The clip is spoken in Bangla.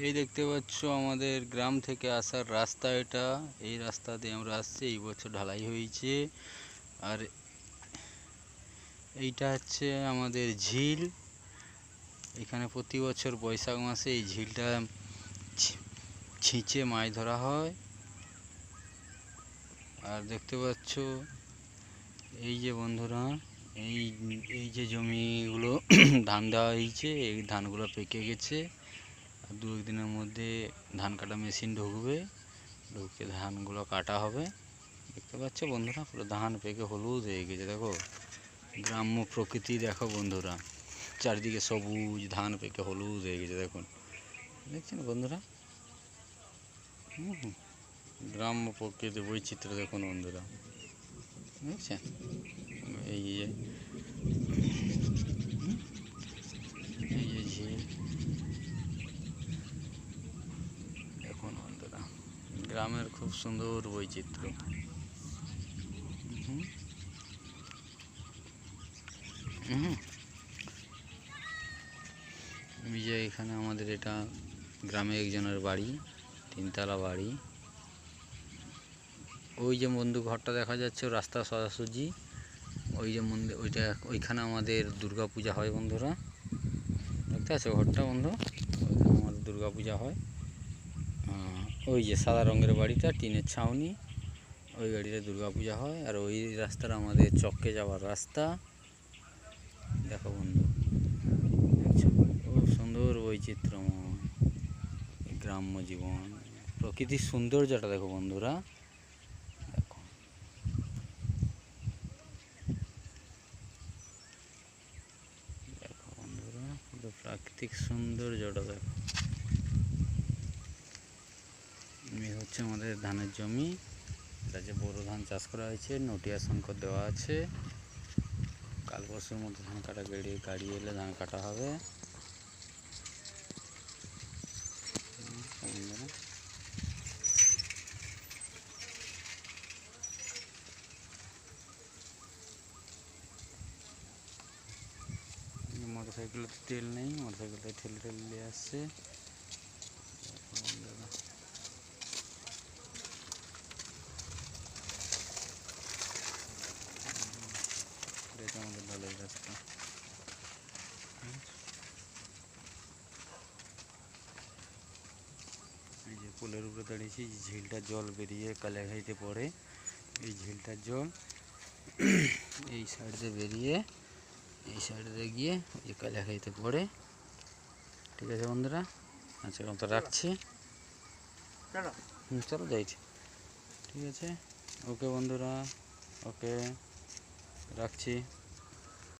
এই দেখতে পাচ্ছ আমাদের গ্রাম থেকে আসার রাস্তা। এটা এই রাস্তা দিয়ে আমরা আসছি। এই বছর ঢালাই হয়েছে। আর এইটা হচ্ছে আমাদের ঝিল। এখানে প্রতি বছর বৈশাখ মাসে এই ঝিলটা ছিঁচে মাছ ধরা হয়। আর দেখতে পাচ্ছ এই যে বন্ধুরা, এই এই যে জমিগুলো ধান দেওয়া হয়েছে, এই ধানগুলো পেকে গেছে। আর দু একদিনের মধ্যে ধান কাটা মেশিন ঢুকবে, ঢুকে ধানগুলো কাটা হবে। দেখতে পাচ্ছ বন্ধুরা, পুরো ধান পেকে হলুদ হয়ে গেছে। দেখো গ্রাম্য প্রকৃতি, দেখো বন্ধুরা, চারিদিকে সবুজ, ধান পেকে হলুদ হয়ে গেছে। দেখুন, দেখছেন বন্ধুরা, গ্রাম্য প্রকৃতি বৈচিত্র্য দেখুন বন্ধুরা, দেখছেন। এই যে এই যে ঝিল দেখুন বন্ধুরা, গ্রামের খুব সুন্দর বৈচিত্র্য। এই যে এখানে আমাদের এটা গ্রামে একজনের বাড়ি, তিনতলা বাড়ি। ওই যে বন্ধু ঘরটা দেখা যাচ্ছে রাস্তা সোজাসুজি, ওই যে মন্দির, ওইটা ওইখানে আমাদের দুর্গা পূজা হয় বন্ধুরা। দেখতে পাচ্ছ ঘরটা বন্ধু, ওইখানে আমাদের দুর্গা পূজা হয়। ওই যে সাদা রঙের বাড়িটা, টিনের ছাউনি, ওই বাড়িতে দুর্গা পূজা হয়। আর ওই রাস্তাটা আমাদের চক্কে যাওয়ার রাস্তা। দেখো বন্ধু, দেখছো খুব সুন্দর বৈচিত্র্যময় গ্রাম্য জীবন, প্রকৃতির সৌন্দর্যটা দেখো বন্ধুরা। দেখো দেখো বন্ধুরা, পুরো প্রাকৃতিক সৌন্দর্যটা দেখো। এই হচ্ছে আমাদের ধানের জমি। এটা যে বোরো ধান চাষ করা হয়েছে, নটিয়া শঙ্কর দেওয়া আছে। কাল পরশুর মধ্যে ধান কাটা গাড়ি এলে ধান কাটা হবে। মোটরসাইকেলে তেল নেই, মোটরসাইকেলটা ঠেলে ঠেলে নিয়ে আসছে। এটা আমাদের ঢালাই রাস্তা। এই যে পোলের উপরে দাঁড়িয়েছি, ঝিলটার জল বেরিয়ে কালিয়াঘাইতে পড়ে। এই ঝিলটার জল এই সাইড দিয়ে বেরিয়ে এই সাইড দিয়ে গিয়ে এই কালিয়াঘাইতে পড়ে। ঠিক আছে বন্ধুরা, আজকের মতো রাখছি। চলো যাইছি। ঠিক আছে, ওকে বন্ধুরা, ওকে রাখছি।